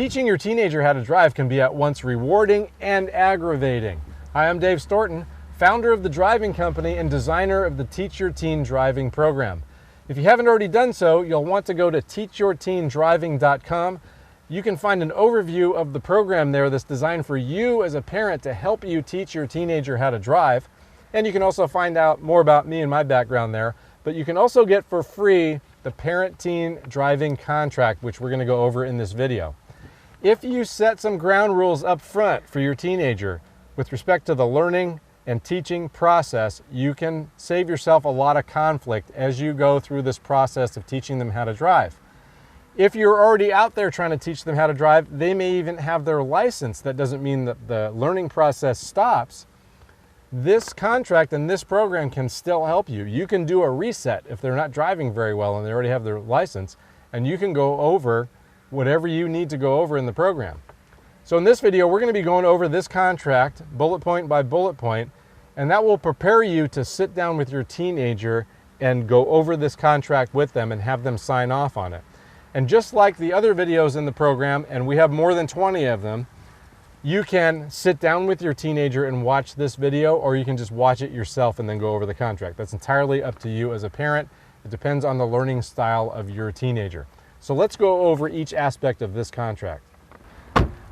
Teaching your teenager how to drive can be at once rewarding and aggravating. Hi, I'm Dave Storton, founder of the driving company and designer of the Teach Your Teen Driving program. If you haven't already done so, you'll want to go to teachyourteendriving.com. You can find an overview of the program there that's designed for you as a parent to help you teach your teenager how to drive. And you can also find out more about me and my background there. But you can also get for free the Parent-Teen Driving Contract, which we're going to go over in this video. If you set some ground rules up front for your teenager with respect to the learning and teaching process, you can save yourself a lot of conflict as you go through this process of teaching them how to drive. If you're already out there trying to teach them how to drive, they may even have their license. That doesn't mean that the learning process stops. This contract and this program can still help you. You can do a reset if they're not driving very well and they already have their license, and you can go over whatever you need to go over in the program. So in this video, we're going to be going over this contract bullet point by bullet point, and that will prepare you to sit down with your teenager and go over this contract with them and have them sign off on it. And just like the other videos in the program, and we have more than 20 of them, you can sit down with your teenager and watch this video, or you can just watch it yourself and then go over the contract. That's entirely up to you as a parent. It depends on the learning style of your teenager. So let's go over each aspect of this contract.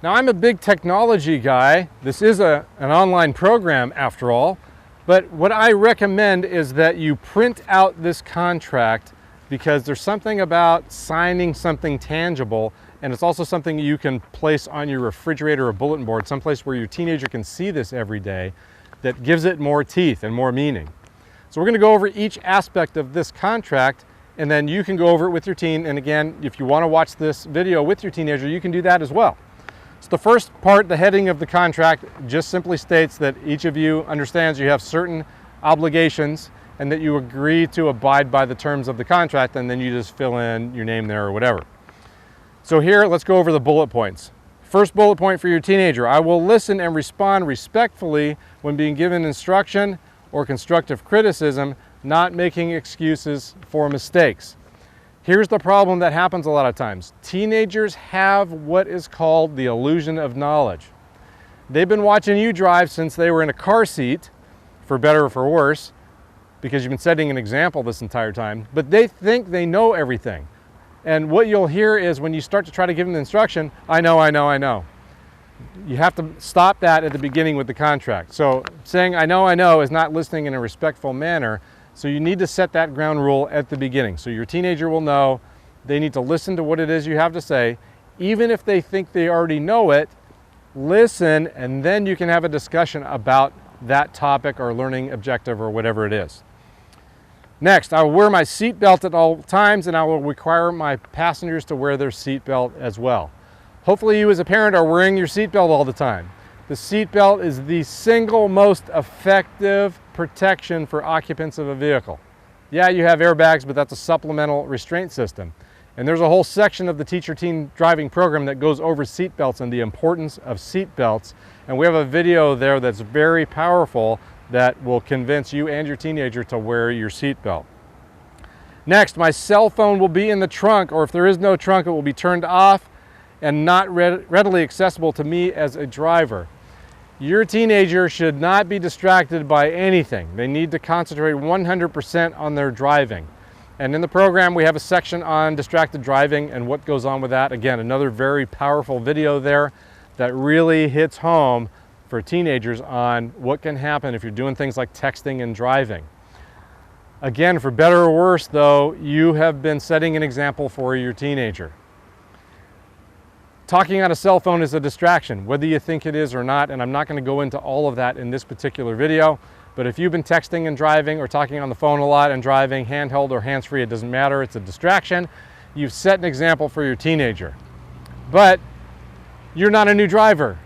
Now, I'm a big technology guy. This is an online program after all, but what I recommend is that you print out this contract, because there's something about signing something tangible, and it's also something you can place on your refrigerator or bulletin board, someplace where your teenager can see this every day, that gives it more teeth and more meaning. So we're going to go over each aspect of this contract, and then you can go over it with your teen. And again, if you want to watch this video with your teenager, you can do that as well. So the first part, the heading of the contract, just simply states that each of you understands you have certain obligations and that you agree to abide by the terms of the contract, and then you just fill in your name there or whatever. So here, let's go over the bullet points. First bullet point for your teenager: I will listen and respond respectfully when being given instruction or constructive criticism, not making excuses for mistakes. Here's the problem that happens a lot of times. Teenagers have what is called the illusion of knowledge. They've been watching you drive since they were in a car seat, for better or for worse, because you've been setting an example this entire time, but they think they know everything. And what you'll hear is, when you start to try to give them the instruction, I know. You have to stop that at the beginning with the contract. So saying I know is not listening in a respectful manner. So you need to set that ground rule at the beginning, so your teenager will know they need to listen to what it is you have to say. Even if they think they already know it, listen, and then you can have a discussion about that topic or learning objective or whatever it is. Next, I will wear my seatbelt at all times, and I will require my passengers to wear their seatbelt as well. Hopefully you as a parent are wearing your seatbelt all the time. The seatbelt is the single most effective protection for occupants of a vehicle. Yeah, you have airbags, but that's a supplemental restraint system. And there's a whole section of the Teach Your Teen Driving program that goes over seatbelts and the importance of seatbelts. And we have a video there that's very powerful that will convince you and your teenager to wear your seatbelt. Next, my cell phone will be in the trunk, or if there is no trunk, it will be turned off and not readily accessible to me as a driver. Your teenager should not be distracted by anything. They need to concentrate 100% on their driving. And in the program, we have a section on distracted driving and what goes on with that. Again, another very powerful video there that really hits home for teenagers on what can happen if you're doing things like texting and driving. Again, for better or worse though, you have been setting an example for your teenager. Talking on a cell phone is a distraction, whether you think it is or not, and I'm not going to go into all of that in this particular video, but if you've been texting and driving or talking on the phone a lot and driving, handheld or hands-free, it doesn't matter, it's a distraction. You've set an example for your teenager. But you're not a new driver.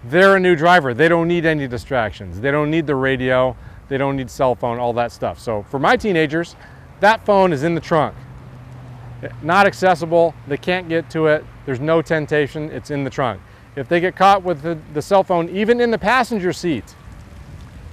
They're a new driver. They don't need any distractions. They don't need the radio. They don't need cell phone, all that stuff. So for my teenagers, that phone is in the trunk. Not accessible. They can't get to it. There's no temptation. It's in the trunk. If they get caught with the cell phone, even in the passenger seat,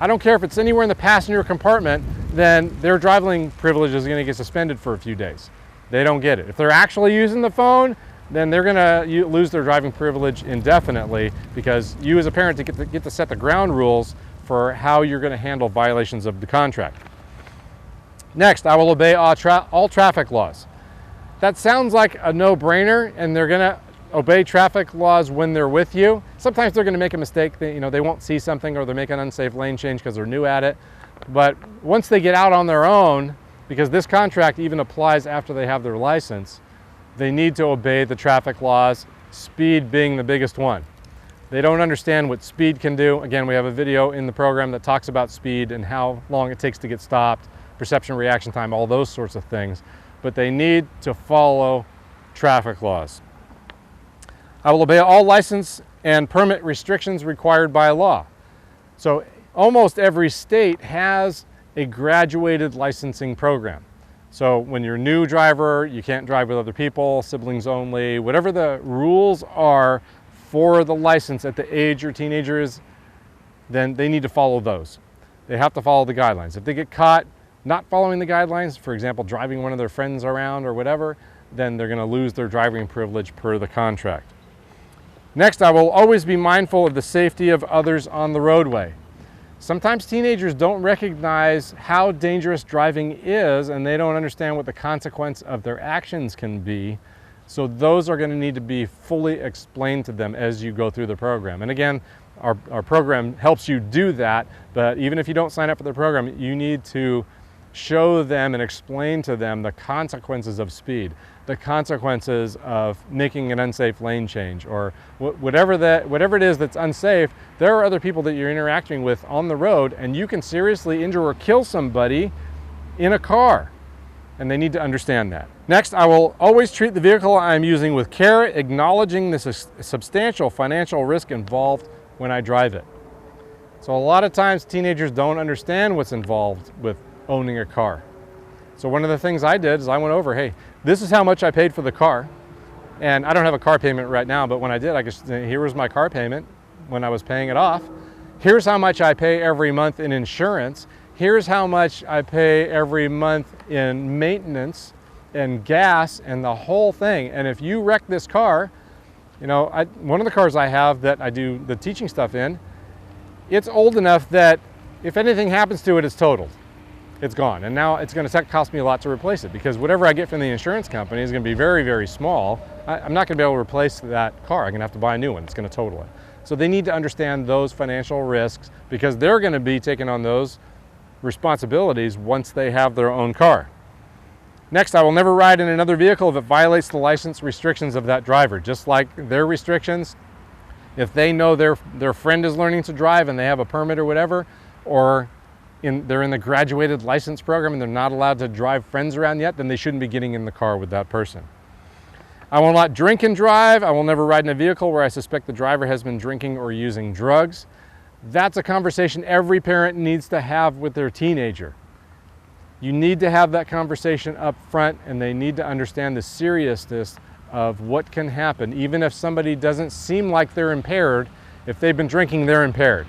I don't care if it's anywhere in the passenger compartment, then their driving privilege is going to get suspended for a few days. They don't get it. If they're actually using the phone, then they're going to lose their driving privilege indefinitely, because you as a parent get to set the ground rules for how you're going to handle violations of the contract. Next, I will obey all traffic laws. That sounds like a no-brainer, and they're going to obey traffic laws when they're with you. Sometimes they're going to make a mistake. They won't see something, or they make an unsafe lane change because they're new at it. But once they get out on their own, because this contract even applies after they have their license, they need to obey the traffic laws, speed being the biggest one. They don't understand what speed can do. Again, we have a video in the program that talks about speed and how long it takes to get stopped, perception reaction time, all those sorts of things. But they need to follow traffic laws. I will obey all license and permit restrictions required by law. So almost every state has a graduated licensing program. So when you're a new driver, you can't drive with other people, siblings only, whatever the rules are for the license at the age your teenager is, then they need to follow those. They have to follow the guidelines. If they get caught not following the guidelines, for example, driving one of their friends around or whatever, then they're going to lose their driving privilege per the contract. Next, I will always be mindful of the safety of others on the roadway. Sometimes teenagers don't recognize how dangerous driving is, and they don't understand what the consequence of their actions can be. So those are going to need to be fully explained to them as you go through the program. And again, our program helps you do that, but even if you don't sign up for the program, you need to show them and explain to them the consequences of speed, the consequences of making an unsafe lane change, or whatever it is that's unsafe. There are other people that you're interacting with on the road, and you can seriously injure or kill somebody in a car, and they need to understand that. Next, I will always treat the vehicle I'm using with care, acknowledging the substantial financial risk involved when I drive it. So a lot of times teenagers don't understand what's involved with owning a car. So one of the things I did is I went over, hey, this is how much I paid for the car. And I don't have a car payment right now, but when I did, here was my car payment when I was paying it off. Here's how much I pay every month in insurance. Here's how much I pay every month in maintenance and gas and the whole thing. And if you wreck this car, one of the cars I have that I do the teaching stuff in, it's old enough that if anything happens to it, it's totaled. It's gone. And now it's going to cost me a lot to replace it, because whatever I get from the insurance company is going to be very, very small. I'm not going to be able to replace that car. I'm going to have to buy a new one. It's going to total it. So they need to understand those financial risks, because they're going to be taking on those responsibilities once they have their own car. Next, I will never ride in another vehicle if it violates the license restrictions of that driver. Just like their restrictions, if they know their friend is learning to drive and they have a permit or whatever, or they're in the graduated license program and they're not allowed to drive friends around yet, then they shouldn't be getting in the car with that person. I will not drink and drive. I will never ride in a vehicle where I suspect the driver has been drinking or using drugs. That's a conversation every parent needs to have with their teenager. You need to have that conversation up front, and they need to understand the seriousness of what can happen. Even if somebody doesn't seem like they're impaired, if they've been drinking, they're impaired.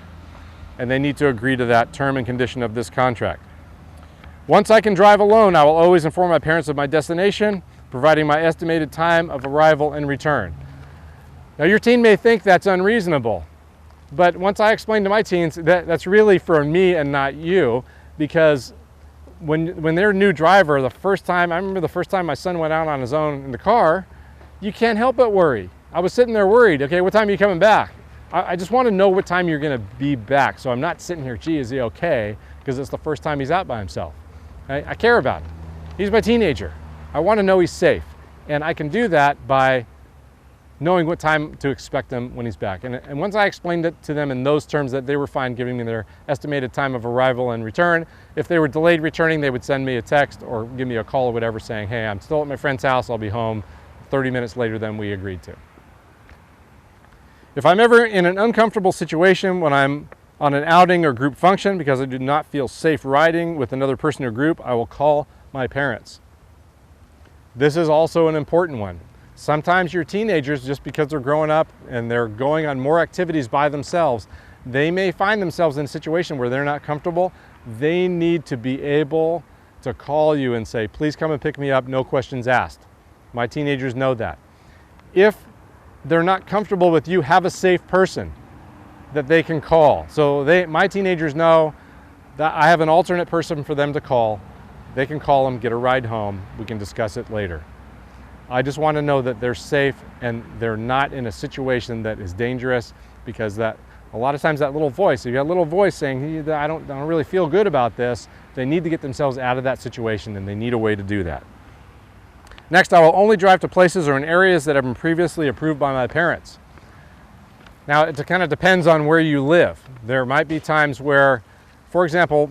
And they need to agree to that term and condition of this contract. Once I can drive alone, I will always inform my parents of my destination, providing my estimated time of arrival and return. Now, your teen may think that's unreasonable, but once I explain to my teens that's really for me and not you, because when they're a new driver, I remember the first time my son went out on his own in the car, you can't help but worry. I was sitting there worried, okay, what time are you coming back? I just want to know what time you're going to be back. So I'm not sitting here, gee, is he okay? Because it's the first time he's out by himself. I care about him. He's my teenager. I want to know he's safe. And I can do that by knowing what time to expect him when he's back. And once I explained it to them in those terms, that they were fine giving me their estimated time of arrival and return. If they were delayed returning, they would send me a text or give me a call or whatever saying, hey, I'm still at my friend's house. I'll be home 30 minutes later than we agreed to. If I'm ever in an uncomfortable situation when I'm on an outing or group function because I do not feel safe riding with another person or group, I will call my parents. This is also an important one. Sometimes your teenagers, just because they're growing up and they're going on more activities by themselves, they may find themselves in a situation where they're not comfortable. They need to be able to call you and say, please come and pick me up, no questions asked. My teenagers know that. If they're not comfortable with you, have a safe person that they can call. So my teenagers know that I have an alternate person for them to call. They can call them, get a ride home. We can discuss it later. I just want to know that they're safe and they're not in a situation that is dangerous, because that a lot of times that little voice, if you have a little voice saying, I don't really feel good about this, they need to get themselves out of that situation, and they need a way to do that. Next, I will only drive to places or in areas that have been previously approved by my parents. Now, it kind of depends on where you live. There might be times where, for example,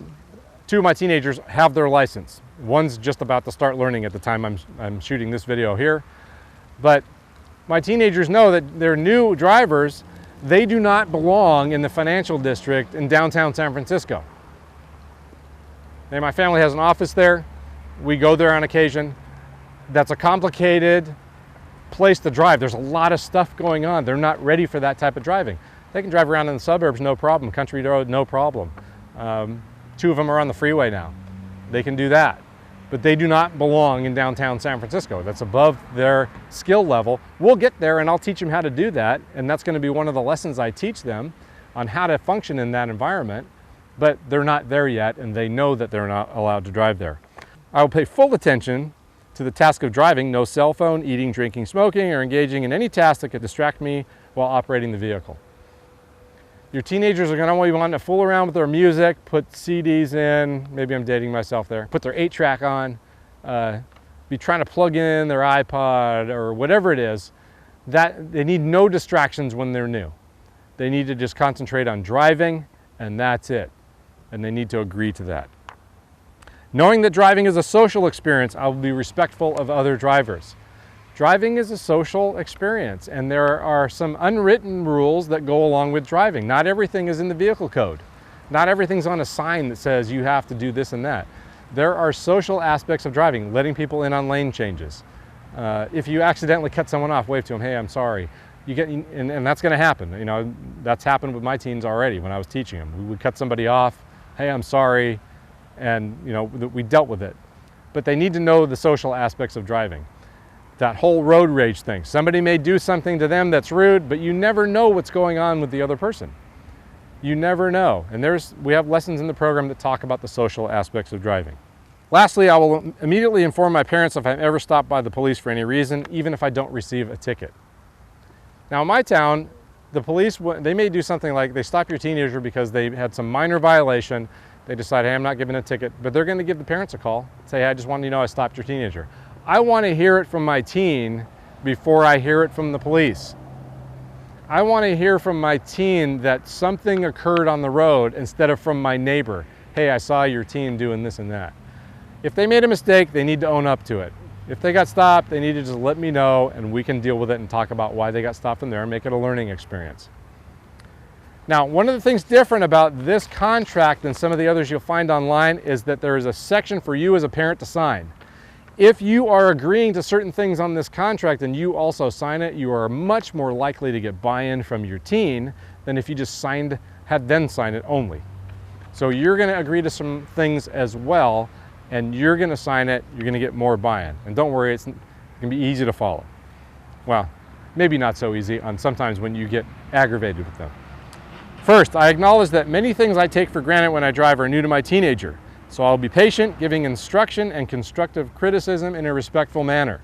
2 of my teenagers have their license. One's just about to start learning at the time I'm shooting this video here. But my teenagers know that they're new drivers. They do not belong in the financial district in downtown San Francisco. And my family has an office there. We go there on occasion. That's a complicated place to drive. There's a lot of stuff going on. They're not ready for that type of driving. They can drive around in the suburbs, no problem. Country road, no problem. 2 of them are on the freeway now. They can do that. But they do not belong in downtown San Francisco. That's above their skill level. We'll get there and I'll teach them how to do that. And that's going to be one of the lessons I teach them on how to function in that environment. But they're not there yet, and they know that they're not allowed to drive there. I will pay full attention to the task of driving, no cell phone, eating, drinking, smoking, or engaging in any task that could distract me while operating the vehicle. Your teenagers are going to want to fool around with their music, put CDs in, maybe I'm dating myself there, put their 8-track on, be trying to plug in their iPod or whatever it is. That they need no distractions when they're new. They need to just concentrate on driving, and that's it. And they need to agree to that. Knowing that driving is a social experience, I will be respectful of other drivers. Driving is a social experience, and there are some unwritten rules that go along with driving. Not everything is in the vehicle code. Not everything's on a sign that says you have to do this and that. There are social aspects of driving, letting people in on lane changes. If you accidentally cut someone off, wave to them, hey, I'm sorry. And that's going to happen. You know, that's happened with my teens already when I was teaching them. We would cut somebody off, hey, I'm sorry, and you know, we dealt with it. But they need to know the social aspects of driving. That whole road rage thing. Somebody may do something to them that's rude, but you never know what's going on with the other person. You never know. And we have lessons in the program that talk about the social aspects of driving. Lastly, I will immediately inform my parents if I'm ever stopped by the police for any reason, even if I don't receive a ticket. Now in my town, the police, they may do something like they stop your teenager because they had some minor violation. They decide, hey, I'm not giving a ticket, but they're going to give the parents a call. Say, hey, I just wanted you to know I stopped your teenager. I want to hear it from my teen before I hear it from the police. I want to hear from my teen that something occurred on the road instead of from my neighbor. Hey, I saw your teen doing this and that. If they made a mistake, they need to own up to it. If they got stopped, they need to just let me know and we can deal with it and talk about why they got stopped from there and make it a learning experience. Now, one of the things different about this contract than some of the others you'll find online is that there is a section for you as a parent to sign. If you are agreeing to certain things on this contract and you also sign it, you are much more likely to get buy-in from your teen than if you just had them sign it only. So you're going to agree to some things as well, and you're going to sign it, you're going to get more buy-in. And don't worry, it can be easy to follow. Well, maybe not so easy on sometimes when you get aggravated with them. First, I acknowledge that many things I take for granted when I drive are new to my teenager. So I'll be patient, giving instruction and constructive criticism in a respectful manner.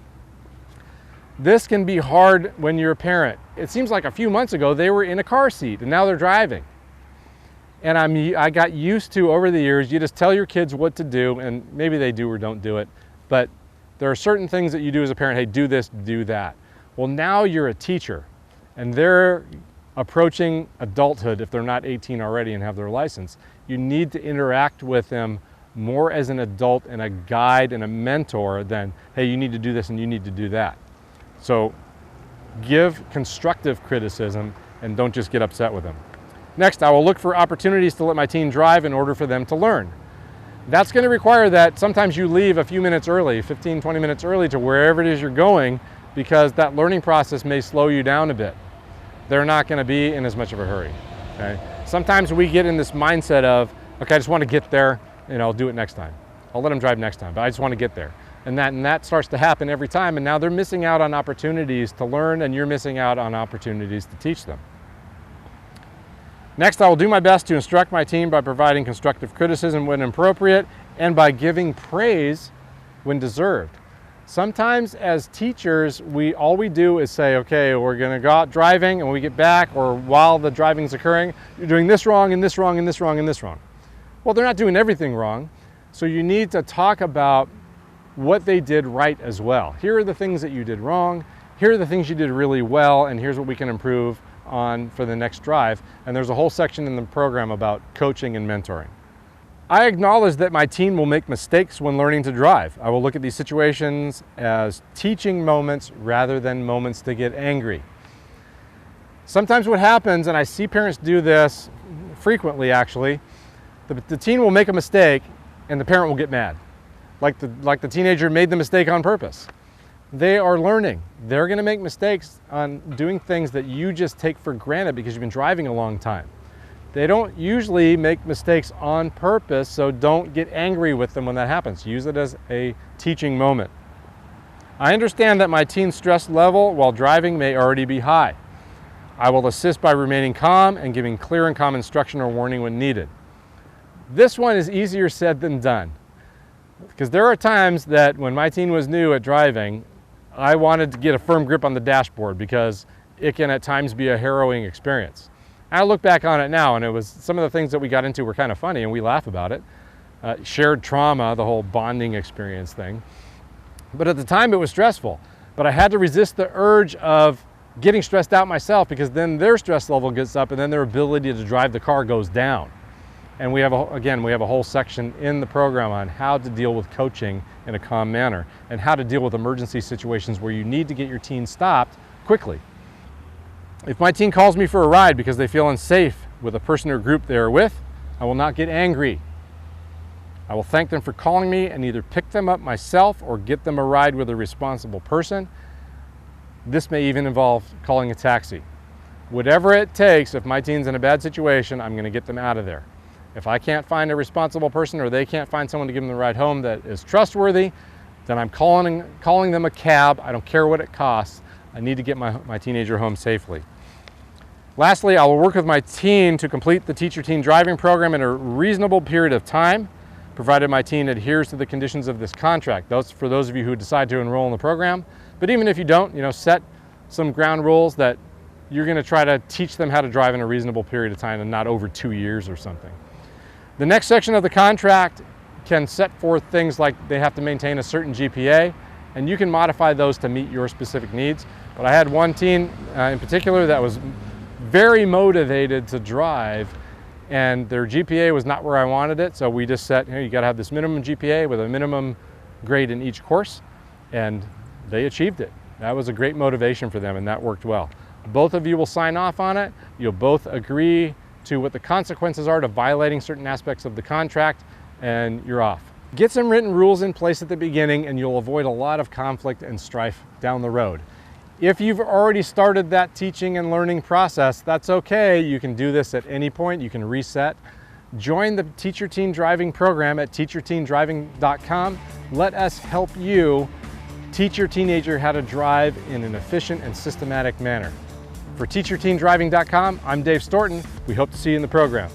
This can be hard when you're a parent. It seems like a few months ago they were in a car seat and now they're driving. And I got used to, over the years, you just tell your kids what to do, and maybe they do or don't do it, but there are certain things that you do as a parent, hey, do this, do that. Well, now you're a teacher and they're approaching adulthood if they're not 18 already and have their license. You need to interact with them more as an adult and a guide and a mentor than, hey, you need to do this and you need to do that. So give constructive criticism and don't just get upset with them. Next, I will look for opportunities to let my teen drive in order for them to learn. That's going to require that sometimes you leave a few minutes early, 15, 20 minutes early to wherever it is you're going, because that learning process may slow you down a bit. They're not going to be in as much of a hurry. Okay? Sometimes we get in this mindset of, okay, I just want to get there, and I'll do it next time. I'll let them drive next time, but I just want to get there. And that starts to happen every time, and now they're missing out on opportunities to learn, and you're missing out on opportunities to teach them. Next, I will do my best to instruct my team by providing constructive criticism when appropriate and by giving praise when deserved. Sometimes as teachers, all we do is say, okay, we're gonna go out driving, and when we get back, or while the driving's occurring, you're doing this wrong, and this wrong, and this wrong, and this wrong. Well, they're not doing everything wrong, so you need to talk about what they did right as well. Here are the things that you did wrong, here are the things you did really well, and here's what we can improve on for the next drive. And there's a whole section in the program about coaching and mentoring. I acknowledge that my team will make mistakes when learning to drive. I will look at these situations as teaching moments rather than moments to get angry. Sometimes what happens, and I see parents do this frequently actually, the teen will make a mistake and the parent will get mad. Like the teenager made the mistake on purpose. They are learning. They're gonna make mistakes on doing things that you just take for granted because you've been driving a long time. They don't usually make mistakes on purpose, so don't get angry with them when that happens. Use it as a teaching moment. I understand that my teen's stress level while driving may already be high. I will assist by remaining calm and giving clear and calm instruction or warning when needed. This one is easier said than done. Because there are times that when my teen was new at driving, I wanted to get a firm grip on the dashboard because it can at times be a harrowing experience. I look back on it now, and it was some of the things that we got into were kind of funny, and we laugh about it. Shared trauma, the whole bonding experience thing. But at the time it was stressful. But I had to resist the urge of getting stressed out myself, because then their stress level gets up and then their ability to drive the car goes down. And we have a whole section in the program on how to deal with coaching in a calm manner and how to deal with emergency situations where you need to get your teen stopped quickly. If my teen calls me for a ride because they feel unsafe with a person or group they are with, I will not get angry. I will thank them for calling me and either pick them up myself or get them a ride with a responsible person. This may even involve calling a taxi. Whatever it takes, if my teen's in a bad situation, I'm going to get them out of there. If I can't find a responsible person or they can't find someone to give them the ride home that is trustworthy, then I'm calling them a cab. I don't care what it costs. I need to get my teenager home safely. Lastly, I will work with my teen to complete the teacher-teen driving program in a reasonable period of time, provided my teen adheres to the conditions of this contract. Those for those of you who decide to enroll in the program. But even if you don't, set some ground rules that you're going to try to teach them how to drive in a reasonable period of time and not over 2 years or something. The next section of the contract can set forth things like they have to maintain a certain GPA, and you can modify those to meet your specific needs. But I had one teen in particular that was very motivated to drive, and their GPA was not where I wanted it, so we just set, you got to have this minimum GPA with a minimum grade in each course, and they achieved it. That was a great motivation for them, and that worked well. Both of you will sign off on it. You'll both agree to what the consequences are to violating certain aspects of the contract, and you're off. Get some written rules in place at the beginning, and you'll avoid a lot of conflict and strife down the road. If you've already started that teaching and learning process, that's okay. You can do this at any point. You can reset. Join the Teacher-Teen Driving program at teacherteendriving.com. Let us help you teach your teenager how to drive in an efficient and systematic manner. For teacherteendriving.com, I'm Dave Storton. We hope to see you in the program.